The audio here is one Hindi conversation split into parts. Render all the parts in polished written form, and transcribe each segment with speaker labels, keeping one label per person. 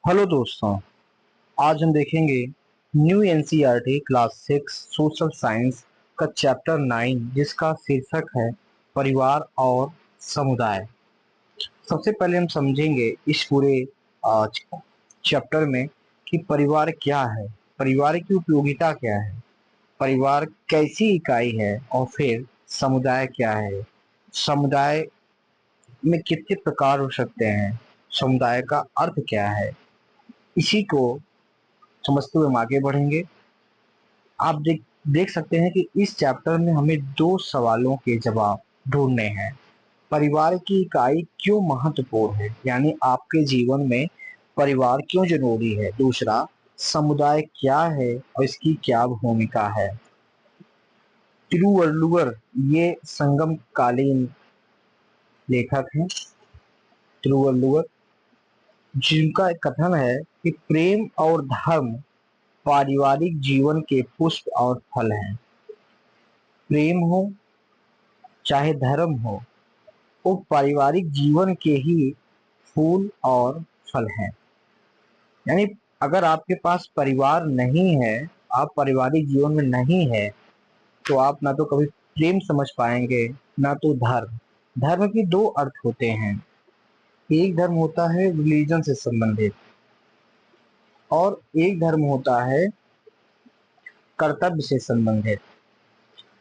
Speaker 1: हेलो दोस्तों। आज हम देखेंगे new NCERT class 6 social science का चैप्टर 9 जिसका शीर्षक है परिवार और समुदाय। सबसे पहले हम समझेंगे इस पूरे चैप्टर में कि परिवार क्या है, परिवार की उपयोगिता क्या है, परिवार कैसी इकाई है और फिर समुदाय क्या है, समुदाय में कितने प्रकार हो सकते हैं, समुदाय का अर्थ क्या है। इसी को समझते हुए हम आगे बढ़ेंगे। आप देख सकते हैं कि इस चैप्टर में हमें दो सवालों के जवाब ढूंढने हैं। परिवार की इकाई क्यों महत्वपूर्ण है, यानी आपके जीवन में परिवार क्यों जरूरी है। दूसरा, समुदाय क्या है और इसकी क्या भूमिका है। तिरुवल्लुवर ये संगम कालीन लेखक हैं, तिरुवल्लुवर, जिनका एक कथन है कि प्रेम और धर्म पारिवारिक जीवन के पुष्प और फल हैं। प्रेम हो चाहे धर्म हो, वो पारिवारिक जीवन के ही फूल और फल हैं। यानी अगर आपके पास परिवार नहीं है, आप पारिवारिक जीवन में नहीं है, तो आप ना तो कभी प्रेम समझ पाएंगे, ना तो धर्म। धर्म के दो अर्थ होते हैं। एक धर्म होता है रिलीजन से संबंधित और एक धर्म होता है कर्तव्य से संबंधित।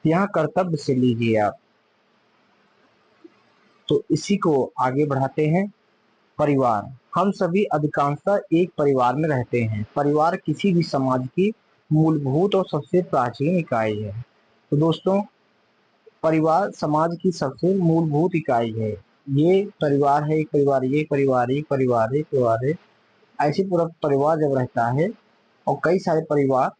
Speaker 1: यहाँ कर्तव्य से लीजिए आप, तो इसी को आगे बढ़ाते हैं। परिवार, हम सभी अधिकांशतः एक परिवार में रहते हैं। परिवार किसी भी समाज की मूलभूत और सबसे प्राचीन इकाई है। तो दोस्तों, परिवार समाज की सबसे मूलभूत इकाई है। ये परिवार है, एक परिवार, ये परिवार, एक परिवार, एक परिवार है। ऐसे पूरा परिवार जब रहता है और कई सारे परिवार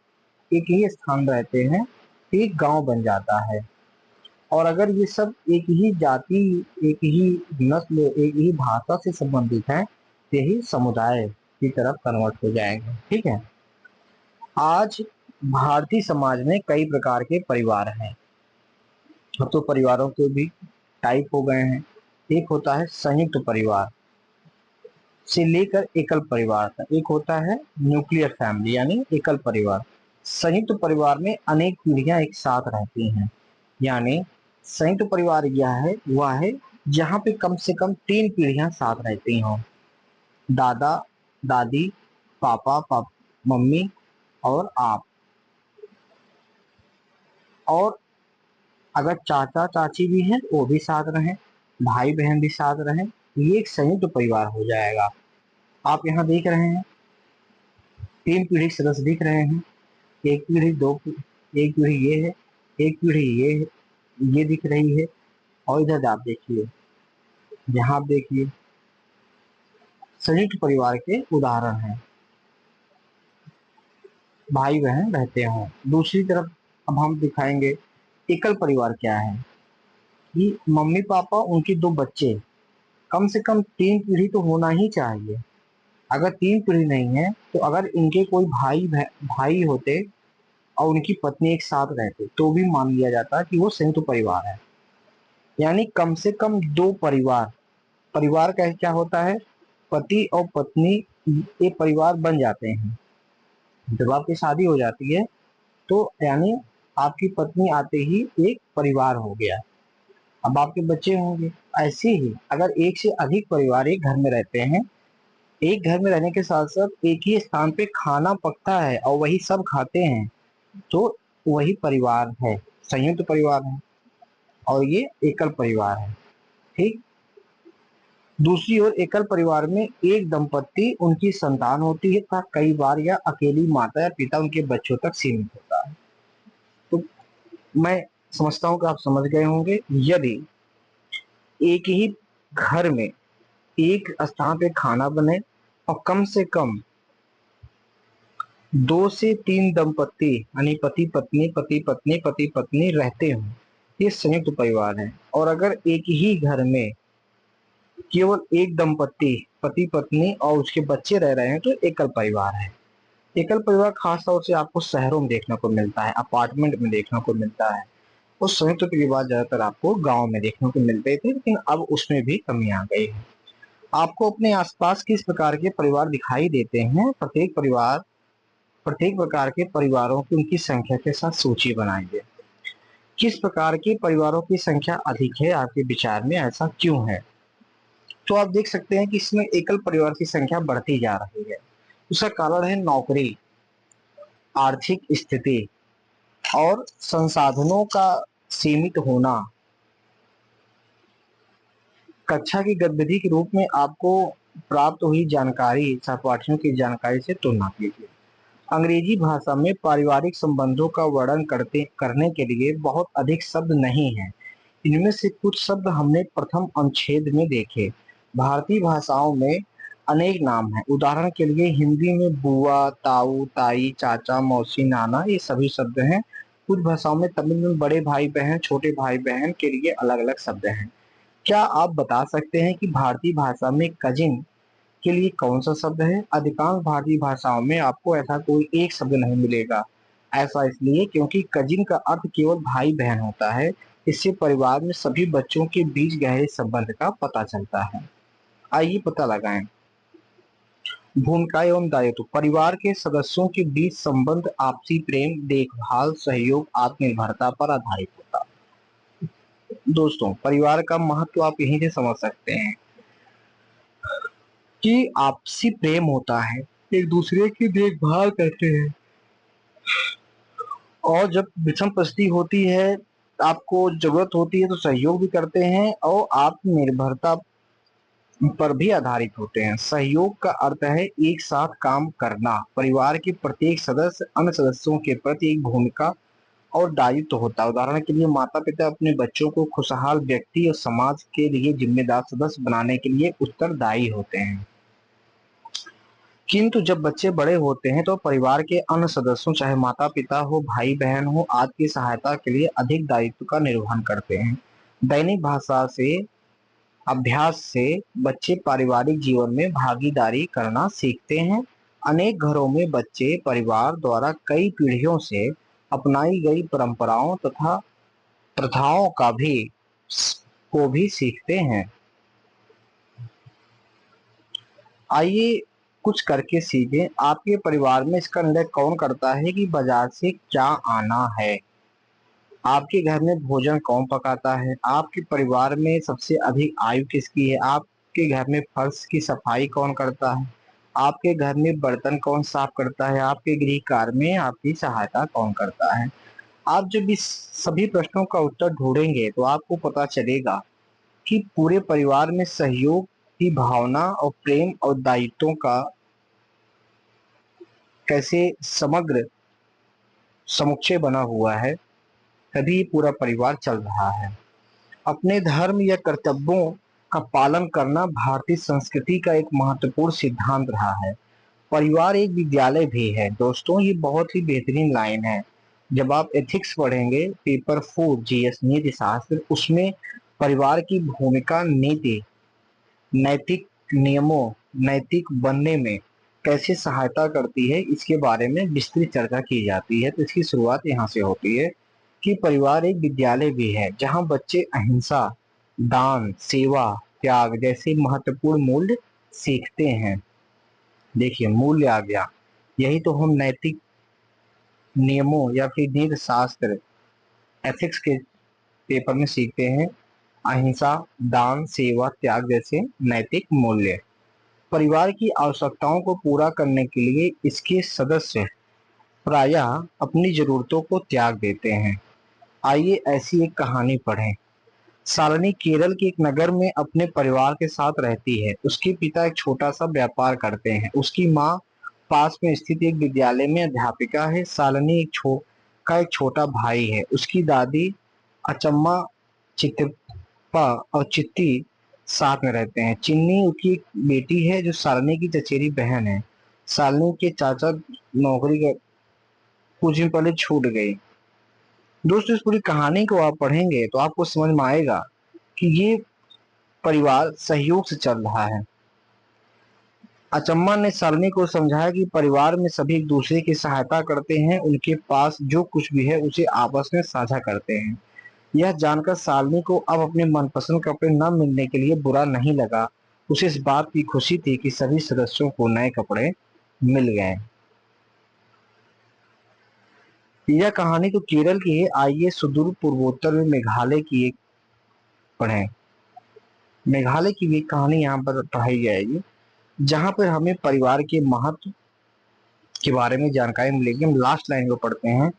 Speaker 1: एक ही स्थान रहते हैं, एक गांव बन जाता है। और अगर ये सब एक ही जाति, एक ही नस्ल, एक ही भाषा से संबंधित है, यही समुदाय की तरफ कन्वर्ट हो जाएंगे। ठीक है। आज भारतीय समाज में कई प्रकार के परिवार हैं। अब तो परिवारों के भी टाइप हो गए हैं। एक होता है संयुक्त परिवार से लेकर एकल परिवार तक। एक होता है न्यूक्लियर फैमिली यानी एकल परिवार। संयुक्त परिवार में अनेक पीढ़ियां एक साथ रहती हैं। यानी संयुक्त परिवार यह है, वह है जहाँ पे कम से कम तीन पीढ़ियां साथ रहती हों। दादा दादी, मम्मी और आप। और अगर चाचा चाची भी हैं वो भी साथ रहें, भाई बहन भी साथ रहें, ये एक संयुक्त परिवार हो जाएगा। आप यहाँ देख रहे हैं तीन पीढ़ी के सदस्य दिख रहे हैं। एक पीढ़ी, एक पीढ़ी ये है, एक पीढ़ी ये है, ये दिख रही है। और इधर आप देखिए, यहाँ आप देखिए, संयुक्त परिवार के उदाहरण हैं। भाई बहन रहते हों। दूसरी तरफ अब हम दिखाएंगे एकल परिवार क्या है। कि मम्मी पापा, उनकी दो बच्चे, कम से कम तीन पीढ़ी तो होना ही चाहिए। अगर तीन पीढ़ी नहीं है तो अगर इनके कोई भाई होते और उनकी पत्नी एक साथ रहते तो भी मान लिया जाता कि वो संयुक्त परिवार है। यानी कम से कम दो परिवार। परिवार का क्या होता है, पति और पत्नी एक परिवार बन जाते हैं। जब आपकी शादी हो जाती है तो यानी आपकी पत्नी आते ही एक परिवार हो गया। अब आपके बच्चे होंगे। ऐसे ही अगर एक से अधिक परिवार एक घर में रहते हैं, एक घर में रहने के साथ साथ एक ही स्थान पे खाना पकता है और वही सब खाते हैं, तो वही परिवार है, संयुक्त परिवार है। और ये एकल परिवार है। ठीक। दूसरी ओर एकल परिवार में एक दंपत्ति, उनकी संतान होती है तथा कई बार यह अकेली माता या पिता उनके बच्चों तक सीमित होता है। तो मैं समझता हूँ कि आप समझ गए होंगे। यदि एक ही घर में एक स्थान पे खाना बने और कम से कम दो से तीन दंपत्ति यानी पति पत्नी पति पत्नी पति पत्नी रहते हों, ये संयुक्त परिवार है। और अगर एक ही घर में केवल एक दंपत्ति, पति पत्नी और उसके बच्चे रह रहे हैं, तो एकल परिवार है। एकल परिवार खास तौर से आपको शहरों में देखने को मिलता है, अपार्टमेंट में देखने को मिलता है। और संयुक्त परिवार ज्यादातर आपको गांव में देखने को मिलते थे, लेकिन अब उसमें भी कमी आ गई है। आपको अपने आसपास किस प्रकार के परिवार दिखाई देते हैं? प्रत्येक प्रकार के परिवारों की उनकी संख्या के साथ सूची बनाइए। किस प्रकार के परिवारों की संख्या अधिक है आपके विचार में, ऐसा क्यों है? तो आप देख सकते हैं कि इसमें एकल परिवार की संख्या बढ़ती जा रही है। उसका कारण है नौकरी, आर्थिक स्थिति और संसाधनों का सीमित होना। कक्षा की गतिविधि के रूप में आपको प्राप्त हुई जानकारी सहपाठियों की जानकारी से तुलना कीजिए। अंग्रेजी भाषा में पारिवारिक संबंधों का वर्णन करने के लिए बहुत अधिक शब्द नहीं है। इनमें से कुछ शब्द हमने प्रथम अनुच्छेद में देखे। भारतीय भाषाओं में अनेक नाम हैं। उदाहरण के लिए हिंदी में बुआ, ताऊ, ताई, चाचा, मौसी, नाना ये सभी शब्द हैं। कुछ भाषाओं में तमिल में बड़े भाई बहन, छोटे भाई बहन के लिए अलग अलग शब्द हैं। क्या आप बता सकते हैं कि भारतीय भाषा में कजिन के लिए कौन सा शब्द है? अधिकांश भारतीय भाषाओं में आपको ऐसा कोई एक शब्द नहीं मिलेगा। ऐसा इसलिए क्योंकि कजिन का अर्थ केवल भाई बहन होता है। इससे परिवार में सभी बच्चों के बीच गहरे संबंध का पता चलता है। आइए पता लगाएं। भूमिका एवं दायित्व। परिवार के सदस्यों के बीच संबंध आपसी प्रेम, देखभाल, सहयोग, आत्मनिर्भरता पर आधारित होता है। दोस्तों, परिवार का महत्व आप यहीं से समझ सकते हैं कि आपसी प्रेम होता है, एक दूसरे की देखभाल करते हैं और जब विषम परिस्थिति होती है, आपको जरूरत होती है तो सहयोग भी करते हैं और आत्मनिर्भरता पर भी आधारित होते हैं। सहयोग का अर्थ है एक साथ काम करना। परिवार के प्रत्येक सदस्य अन्य सदस्यों के प्रति एक भूमिका और दायित्व होता है। उदाहरण के लिए माता पिता अपने बच्चों को खुशहाल व्यक्ति और समाज के लिए जिम्मेदार सदस्य बनाने के लिए उत्तरदायी होते हैं। किंतु जब बच्चे बड़े होते हैं तो परिवार के अन्य सदस्यों, चाहे माता पिता हो, भाई बहन हो, आदि की सहायता के लिए अधिक दायित्व का निर्वहन करते हैं। दैनिक भाषा से अभ्यास से बच्चे पारिवारिक जीवन में भागीदारी करना सीखते हैं। अनेक घरों में बच्चे परिवार द्वारा कई पीढ़ियों से अपनाई गई परंपराओं तथा प्रथाओं को भी सीखते हैं। आइए कुछ करके सीखें। आपके परिवार में इसका निर्णय कौन करता है कि बाजार से क्या आना है? आपके घर में भोजन कौन पकाता है? आपके परिवार में सबसे अधिक आयु किसकी है? आपके घर में फर्श की सफाई कौन करता है? आपके घर में बर्तन कौन साफ करता है? आपके गृह कार्य में आपकी सहायता कौन करता है? आप जब इस सभी प्रश्नों का उत्तर ढूंढेंगे तो आपको पता चलेगा कि पूरे परिवार में सहयोग की भावना और प्रेम और दायित्वों का कैसे समग्र समुच्चय बना हुआ है, तभी पूरा परिवार चल रहा है। अपने धर्म या कर्तव्यों का पालन करना भारतीय संस्कृति का एक महत्वपूर्ण सिद्धांत रहा है। परिवार एक विद्यालय भी है। दोस्तों, ये बहुत ही बेहतरीन लाइन है। जब आप एथिक्स पढ़ेंगे, पेपर 4 जीएस नीति शास्त्र, उसमें परिवार की भूमिका नैतिक नियमों नैतिक बनने में कैसे सहायता करती है, इसके बारे में विस्तृत चर्चा की जाती है। तो इसकी शुरुआत यहाँ से होती है कि परिवार एक विद्यालय भी है जहाँ बच्चे अहिंसा, दान, सेवा, त्याग जैसे महत्वपूर्ण मूल्य सीखते हैं। देखिए, मूल्य आ गया। यही तो हम नैतिक नियमों या फिर नीति शास्त्र एथिक्स के पेपर में सीखते हैं। अहिंसा, दान, सेवा, त्याग जैसे नैतिक मूल्य। परिवार की आवश्यकताओं को पूरा करने के लिए इसके सदस्य प्रायः अपनी जरूरतों को त्याग देते हैं। आइए ऐसी एक कहानी पढ़ें। शालिनी केरल के एक नगर में अपने परिवार के साथ रहती है। उसके पिता एक छोटा सा व्यापार करते हैं। उसकी माँ पास में स्थित एक विद्यालय में अध्यापिका है। शालिनी एक छोटा भाई है। उसकी दादी अचम्मा, चित्तप्पा और चित्ती साथ में रहते हैं। चिन्नी उसकी एक बेटी है जो शालिनी की चचेरी बहन है। शालिनी के चाचा नौकरी का कुछ दिन पहले छूट गई। दोस्तों, इस पूरी कहानी को आप पढ़ेंगे तो आपको समझ में आएगा कि ये परिवार सहयोग से चल रहा है। अचम्मा ने शालिनी को समझाया कि परिवार में सभी एक दूसरे की सहायता करते हैं, उनके पास जो कुछ भी है उसे आपस में साझा करते हैं। यह जानकर शालिनी को अब अपने मनपसंद कपड़े न मिलने के लिए बुरा नहीं लगा। उसे इस बात की खुशी थी कि सभी सदस्यों को नए कपड़े मिल गए। यह कहानी तो केरल की है। आइए सुदूर पूर्वोत्तर में मेघालय की एक पढ़ें। मेघालय की भी एक कहानी यहाँ पर पढ़ाई जाएगी, जहाँ पर हमें परिवार के महत्व के बारे में जानकारी मिलेगी। हम लास्ट लाइन को पढ़ते हैं।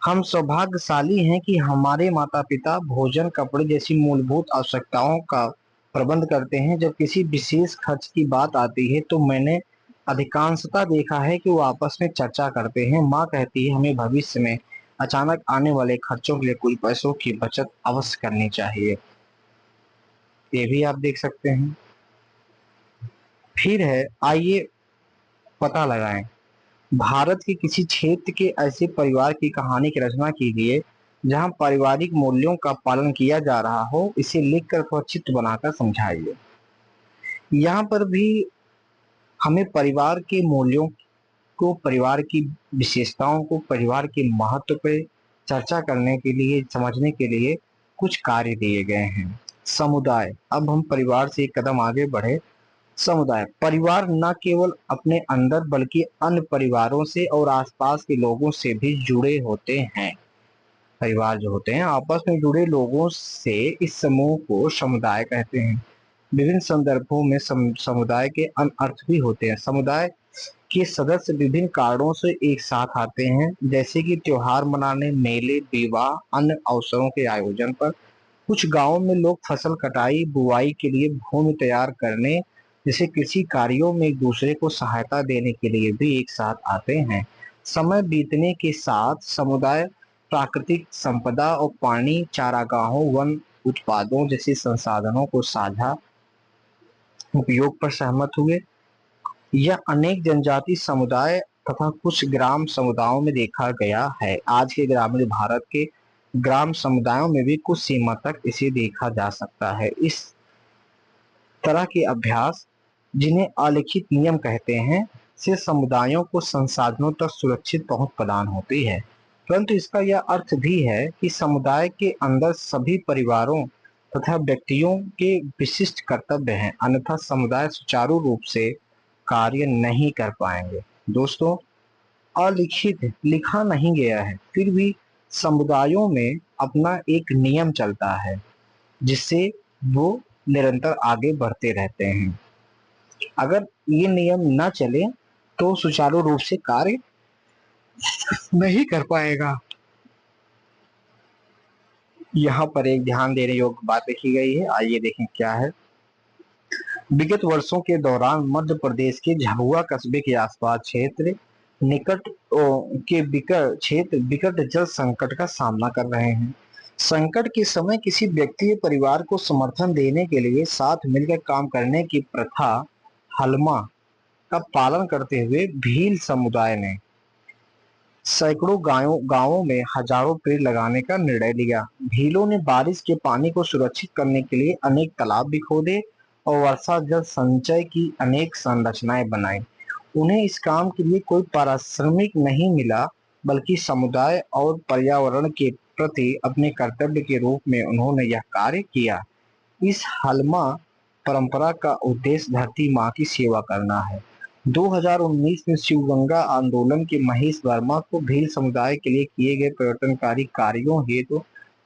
Speaker 1: हम सौभाग्यशाली हैं कि हमारे माता पिता भोजन कपड़े जैसी मूलभूत आवश्यकताओं का प्रबंध करते हैं। जब किसी विशेष खर्च की बात आती है तो मैंने अधिकांशतः देखा है कि वो आपस में चर्चा करते हैं। माँ कहती है हमें भविष्य में अचानक आने वाले खर्चों के लिए कुछ पैसों की बचत अवश्य करनी चाहिए। ये भी आप देख सकते हैं। फिर है, आइए पता लगाएं। भारत के किसी क्षेत्र के ऐसे परिवार की कहानी की रचना कीजिए जहां पारिवारिक मूल्यों का पालन किया जा रहा हो। इसे लिखकर अथवा चित्र बनाकर समझाइए। यहाँ पर भी हमें परिवार के मूल्यों को, परिवार की विशेषताओं को, परिवार के महत्व पे चर्चा करने के लिए, समझने के लिए कुछ कार्य दिए गए हैं। समुदाय, अब हम परिवार से एक कदम आगे बढ़े। समुदाय, परिवार न केवल अपने अंदर बल्कि अन्य परिवारों से और आसपास के लोगों से भी जुड़े होते हैं। परिवार जो होते हैं आपस में जुड़े लोगों से, इस समूह को समुदाय कहते हैं। विभिन्न संदर्भों में समुदाय के अन्य अर्थ भी होते हैं। समुदाय के सदस्य विभिन्न कारणों से एक साथ आते हैं, जैसे कि त्योहार मनाने, मेले, विवाह, अन्य अवसरों के आयोजन पर। कुछ गांवों में लोग फसल कटाई, बुआई के लिए भूमि तैयार करने जैसे कृषि कार्यों में एक दूसरे को सहायता देने के लिए भी एक साथ आते हैं। समय बीतने के साथ समुदाय प्राकृतिक संपदा और पानी, चारागाहों, वन उत्पादों जैसे संसाधनों को साझा उपयोग पर सहमत हुए। यह अनेक जनजाति समुदाय तथा कुछ ग्राम समुदायों में देखा गया है। आज के ग्रामीण भारत के ग्राम समुदायों में भी कुछ सीमा तक इसे देखा जा सकता है। इस तरह के अभ्यास, जिन्हें अलिखित नियम कहते हैं, से समुदायों को संसाधनों तक सुरक्षित पहुंच प्रदान होती है। परंतु इसका यह अर्थ भी है कि समुदाय के अंदर सभी परिवारों तथा व्यक्तियों के विशिष्ट कर्तव्य हैं, अन्यथा समुदाय सुचारू रूप से कार्य नहीं कर पाएंगे। दोस्तों, अलिखित लिखा नहीं गया है, फिर भी समुदायों में अपना एक नियम चलता है जिससे वो निरंतर आगे बढ़ते रहते हैं। अगर ये नियम न चले तो सुचारू रूप से कार्य नहीं कर पाएगा। यहाँ पर एक ध्यान देने योग्य बात लिखी गई है, आइए देखें क्या है। विगत वर्षों के दौरान मध्य प्रदेश के झाबुआ कस्बे के आसपास क्षेत्र निकट के विकट जल संकट का सामना कर रहे हैं। संकट के समय किसी व्यक्ति या परिवार को समर्थन देने के लिए साथ मिलकर काम करने की प्रथा हलमा का पालन करते हुए भील समुदाय ने सैकड़ों गांवों में हजारों पेड़ लगाने का निर्णय लिया। भीलों ने बारिश के पानी को सुरक्षित करने के लिए अनेक तालाब भी खोदे और वर्षा जल संचय की अनेक संरचनाएं बनाई। उन्हें इस काम के लिए कोई पारिश्रमिक नहीं मिला, बल्कि समुदाय और पर्यावरण के प्रति अपने कर्तव्य के रूप में उन्होंने यह कार्य किया। इस हलमा परंपरा का उद्देश्य धरती माँ की सेवा करना है। 2019 में शिवगंगा आंदोलन के महेश वर्मा को भील समुदाय के लिए किए गए परिवर्तनकारी कार्यों हेतु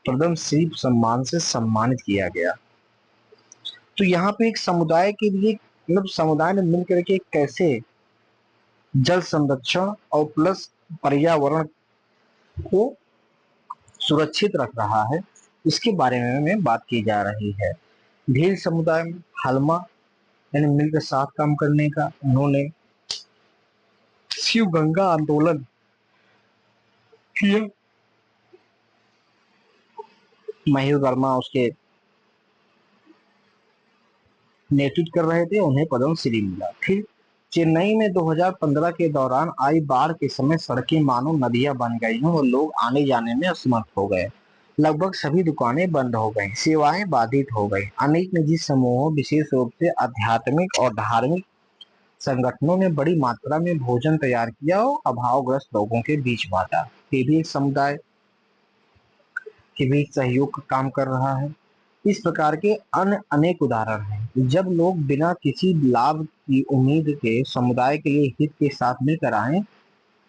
Speaker 1: प्रथम श्री सम्मान से सम्मानित किया गया। तो यहाँ पे एक समुदाय के लिए, मतलब समुदाय ने मिलकर के कैसे जल संरक्षण और प्लस पर्यावरण को सुरक्षित रख रहा है, इसके बारे में बात की जा रही है। भील समुदाय में हलमा यानी मिलकर साथ काम करने का उन्होंने शिव गंगा आंदोलन किया। महेश वर्मा उसके नेतृत्व कर रहे थे, उन्हें पद्मश्री मिला। फिर चेन्नई में 2015 के दौरान आई बाढ़ के समय सड़कें मानो नदियां बन गई हैं और लोग आने जाने में असमर्थ हो गए। लगभग सभी दुकानें बंद हो गई, सेवाएं बाधित हो गई। अनेक निजी समूहों, विशेष रूप से आध्यात्मिक और धार्मिक संगठनों ने बड़ी मात्रा में भोजन तैयार किया और अभावग्रस्त लोगों के बीच बांटा। ये भी एक समुदाय के बीच सहयोग का काम कर रहा है। इस प्रकार के अन्य अनेक उदाहरण हैं। जब लोग बिना किसी लाभ की उम्मीद के समुदाय के लिए हित के साथ मिलकर आए।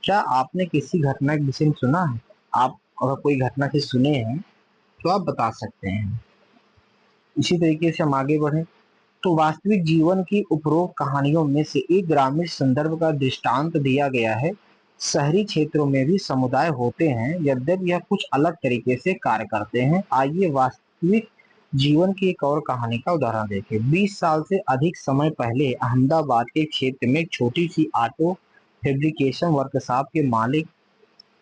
Speaker 1: क्या आपने किसी घटना के विषय में सुना है? आप अगर कोई घटना से सुने हैं तो आप बता सकते हैं। इसी तरीके से हम आगे बढ़े तो वास्तविक जीवन की उपरोक्त कहानियों में से एक ग्रामीण संदर्भ का दृष्टांत दिया गया है। शहरी क्षेत्रों में भी समुदाय होते हैं, यद्यपि यह कुछ अलग तरीके से कार्य करते हैं। आइए वास्तविक जीवन की एक और कहानी का उदाहरण देखें। 20 साल से अधिक समय पहले अहमदाबाद के क्षेत्र में एक छोटी सी ऑटो फैब्रिकेशन वर्कशॉप के मालिक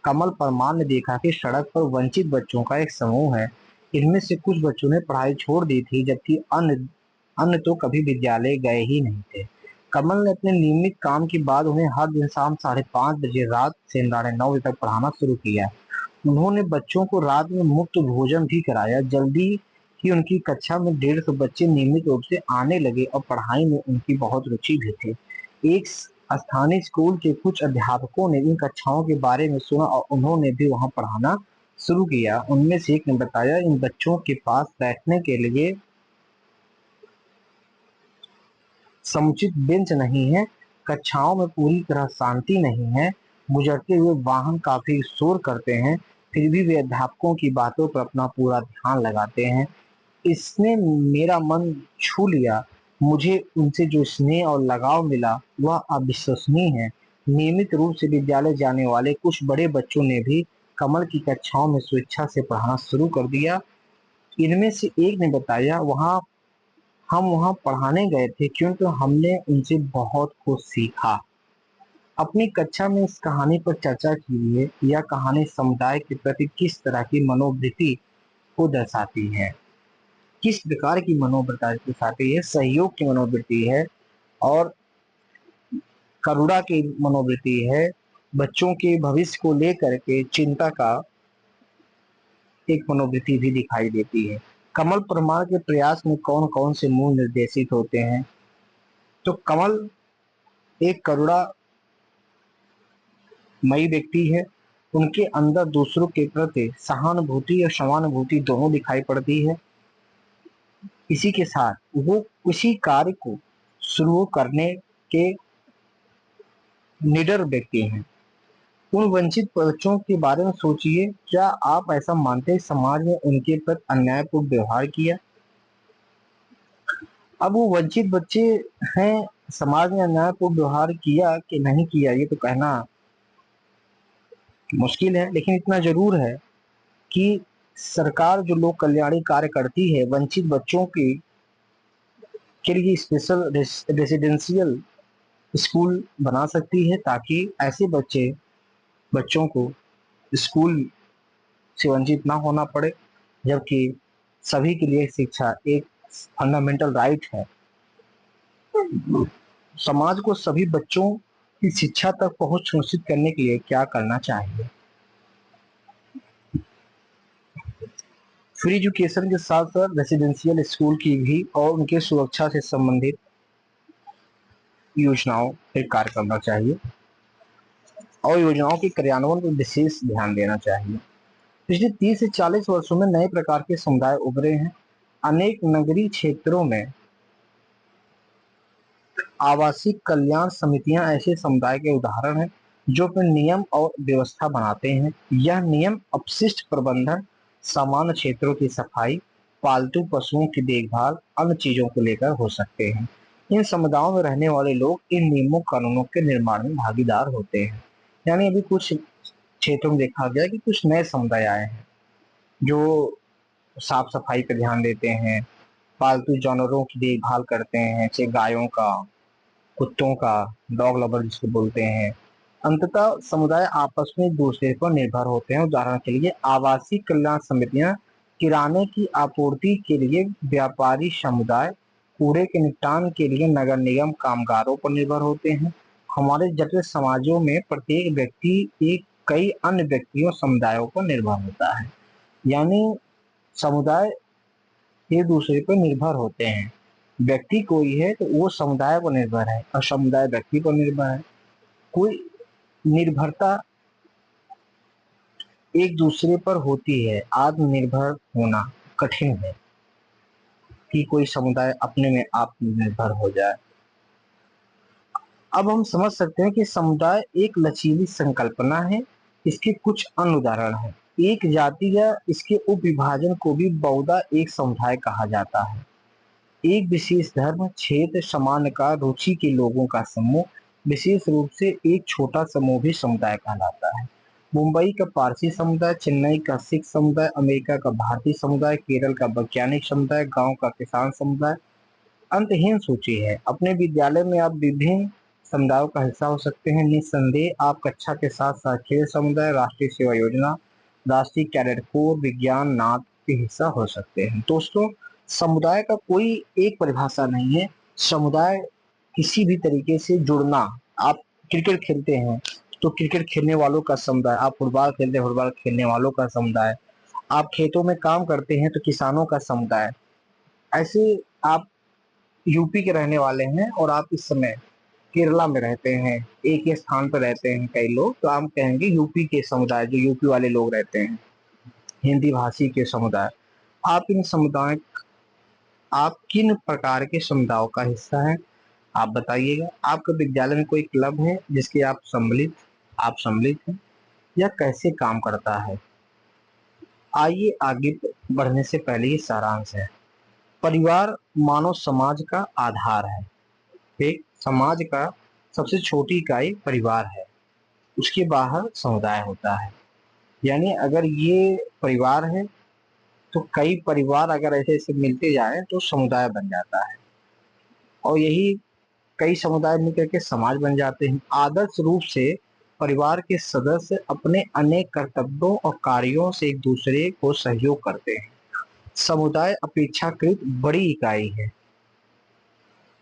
Speaker 1: कमल परमार ने देखा कि सड़क पर वंचित बच्चों का एक समूह है। इनमें से कुछ बच्चों ने पढ़ाई छोड़ दी थी, जबकि अन्य अन्य तो कभी विद्यालय गए ही नहीं थे। कमल ने अपने नियमित काम के बाद उन्हें हर दिन शाम 5:30 बजे रात से 9:30 बजे तक पढ़ाना शुरू किया। उन्होंने बच्चों को रात में मुफ्त भोजन भी कराया। जल्दी ही उनकी कक्षा में 150 बच्चे नियमित रूप से आने लगे और पढ़ाई में उनकी बहुत रुचि भी थी। एक स्थानीय स्कूल के कुछ अध्यापकों ने इन कक्षाओं के बारे में सुना और उन्होंने भी वहां पढ़ाना शुरू किया। उनमें से एक ने बताया, इन बच्चों के पास बैठने के लिए समुचित बेंच नहीं है, कक्षाओं में पूरी तरह शांति नहीं है, गुजरते हुए वाहन काफी शोर करते हैं, फिर भी वे अध्यापकों की बातों पर अपना पूरा ध्यान लगाते हैं। इसने मेरा मन छू लिया। मुझे उनसे जो स्नेह और लगाव मिला वह अविश्वसनीय है। नियमित रूप से विद्यालय जाने वाले कुछ बड़े बच्चों ने भी कमल की कक्षाओं में स्वेच्छा से पढ़ना शुरू कर दिया। इनमें से एक ने बताया, वहाँ हम वहाँ पढ़ाने गए थे क्योंकि हमने उनसे बहुत कुछ सीखा। अपनी कक्षा में इस कहानी पर चर्चा कीजिए। यह कहानी समुदाय के प्रति किस तरह की मनोवृत्ति को दर्शाती है? किस प्रकार की मनोवृत्ति दर्शाती है? सहयोग की मनोवृत्ति है और करुणा की मनोवृत्ति है। बच्चों के भविष्य को लेकर के चिंता का एक मनोवृत्ति भी दिखाई देती है। कमल परमार के प्रयास में कौन कौन से मूल निर्देशित होते हैं? तो कमल एक करुणामयी व्यक्ति है। उनके अंदर दूसरों के प्रति सहानुभूति और समानुभूति दोनों दिखाई पड़ती है। इसी के साथ वो किसी कार्य को शुरू करने के निडर व्यक्ति हैं। उन वंचित बच्चों के बारे में सोचिए, क्या आप ऐसा मानते हैं समाज ने उनके प्रति अन्यायपूर्ण व्यवहार किया? अब वो वंचित बच्चे हैं, समाज ने अन्यायपूर्ण व्यवहार किया कि नहीं किया ये तो कहना मुश्किल है, लेकिन इतना जरूर है कि सरकार जो लोक कल्याणी कार्य करती है, वंचित बच्चों के लिए स्पेशल रेसिडेंशियल स्कूल बना सकती है ताकि ऐसे बच्चों को स्कूल से वंचित ना होना पड़े। जबकि सभी के लिए शिक्षा एक फंडामेंटल राइट है। समाज को सभी बच्चों की शिक्षा तक पहुंच सुनिश्चित करने के लिए क्या करना चाहिए? फ्री एजुकेशन के साथ साथ रेसिडेंशियल स्कूल की भी और उनके सुरक्षा से संबंधित योजनाओं पर कार्य करना चाहिए और योजनाओं के क्रियान्वयन पर विशेष ध्यान देना चाहिए। पिछले 30 से 40 वर्षों में नए प्रकार के समुदाय उभरे हैं। अनेक नगरीय क्षेत्रों में आवासीय कल्याण समितियां ऐसे समुदाय के उदाहरण हैं जो अपने नियम और व्यवस्था बनाते हैं। यह नियम अपशिष्ट प्रबंधन, सामान्य क्षेत्रों की सफाई, पालतू पशुओं की देखभाल, अन्य चीजों को लेकर हो सकते हैं। इन समुदायों में रहने वाले लोग इन नियमों कानूनों के निर्माण में भागीदार होते हैं। यानी अभी कुछ क्षेत्रों में देखा गया कि कुछ नए समुदाय आए हैं जो साफ सफाई पर ध्यान देते हैं, पालतू जानवरों की देखभाल करते हैं, जैसे गायों का, कुत्तों का, डॉग लवर जिसको बोलते हैं। अंततः समुदाय आपस में एक दूसरे पर निर्भर होते हैं। उदाहरण के लिए आवासीय कल्याण समितियां किराने की आपूर्ति के लिए व्यापारी समुदाय, कूड़े के निपटान के लिए नगर निगम कामगारों पर निर्भर होते हैं। हमारे जटिल समाजों में प्रत्येक व्यक्ति एक कई अन्य व्यक्तियों समुदायों पर निर्भर होता है। यानी समुदाय एक दूसरे पर निर्भर होते हैं। व्यक्ति कोई है तो वो समुदाय पर निर्भर है और समुदाय व्यक्ति पर निर्भर है। कोई निर्भरता एक दूसरे पर होती है, आत्मनिर्भर होना कठिन है। कि कोई समुदाय अपने में आत्मनिर्भर हो जाए। अब हम समझ सकते हैं कि समुदाय एक लचीली संकल्पना है। इसके कुछ अन्य उदाहरण हैं। एक जाति या इसके उपविभाजन को भी बहुधा एक समुदाय कहा जाता है। एक विशेष धर्म, क्षेत्र, सामान्य रुचि के लोगों का समूह, विशेष रूप से एक छोटा समूह भी समुदाय कहलाता है। मुंबई का पारसी समुदाय, चेन्नई का सिख समुदाय, अमेरिका का भारतीय समुदाय, केरल का वैज्ञानिक समुदाय, गांव का किसान समुदाय अंतहीन सूची है। अपने विद्यालय में आप विभिन्न समुदायों का हिस्सा हो सकते हैं। निस्संदेह आप कक्षा के साथ साथ खेल समुदाय, राष्ट्रीय सेवा योजना, राष्ट्रीय कैडेट कोर, विज्ञान, नाट के हिस्सा हो सकते हैं। दोस्तों, समुदाय का कोई एक परिभाषा नहीं है। समुदाय किसी भी तरीके से जुड़ना। आप क्रिकेट खेलते हैं तो क्रिकेट खेलने वालों का समुदाय, आप फुटबॉल खेलते हैं फुटबॉल खेलने वालों का समुदाय, आप खेतों में काम करते हैं तो किसानों का समुदाय। ऐसे आप यूपी के रहने वाले हैं और आप इस समय केरला में रहते हैं, एक ही स्थान पर रहते हैं कई लोग, तो आप कहेंगे यूपी के समुदाय, जो यूपी वाले लोग रहते हैं, हिंदी भाषी के समुदाय। आप इन समुदाय आप किन प्रकार के समुदायों का हिस्सा हैं, आप बताइएगा। आपके विद्यालय में कोई क्लब है जिसके आप सम्मिलित हैं, या कैसे काम करता है? आइए आगे बढ़ने से पहले ये सारांश है। परिवार मानव समाज का आधार है। एक समाज का सबसे छोटी इकाई परिवार है। उसके बाहर समुदाय होता है। यानी अगर ये परिवार है तो कई परिवार अगर ऐसे ऐसे मिलते जाए तो समुदाय बन जाता है, और यही कई समुदाय मिलकर के समाज बन जाते हैं। आदर्श रूप से परिवार के सदस्य अपने अनेक कर्तव्यों और कार्यों से एक दूसरे को सहयोग करते हैं। समुदाय अपेक्षाकृत बड़ी इकाई है।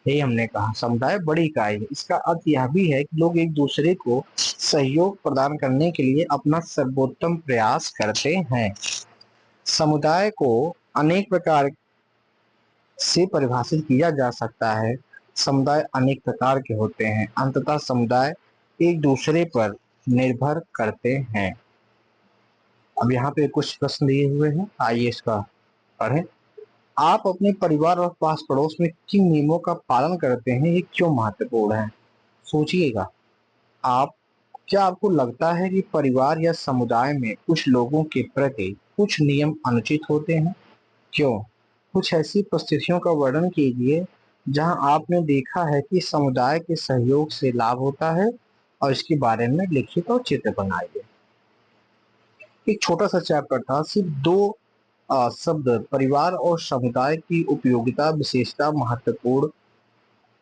Speaker 1: यही हमने कहा, समुदाय बड़ी इकाई है। इसका अर्थ यह भी है कि लोग एक दूसरे को सहयोग प्रदान करने के लिए अपना सर्वोत्तम प्रयास करते हैं। समुदाय को अनेक प्रकार से परिभाषित किया जा सकता है। समुदाय अनेक प्रकार के होते हैं। अंततः समुदाय एक दूसरे पर निर्भर करते हैं। अब यहाँ पे कुछ प्रश्न दिए हुए हैं, आइए इसका पढ़ें। आप अपने परिवार और पास पड़ोस में किन नियमों का पालन करते हैं, ये क्यों महत्वपूर्ण है? सोचिएगा। आप क्या आपको लगता है कि परिवार या समुदाय में कुछ लोगों के प्रति कुछ नियम अनुचित होते हैं? क्यों? कुछ ऐसी परिस्थितियों का वर्णन कीजिए जहां आपने देखा है कि समुदाय के सहयोग से लाभ होता है, और इसके बारे में लिखित और चित्र बनाइए। एक छोटा सा चैप्टर था, सिर्फ दो शब्द परिवार और समुदाय की उपयोगिता, विशेषता, महत्वपूर्ण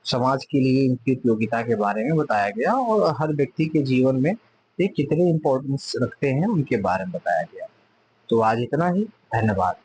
Speaker 1: समाज के लिए इनकी उपयोगिता के बारे में बताया गया, और हर व्यक्ति के जीवन में ये कितने इम्पोर्टेंस रखते हैं उनके बारे में बताया गया। तो आज इतना ही। धन्यवाद।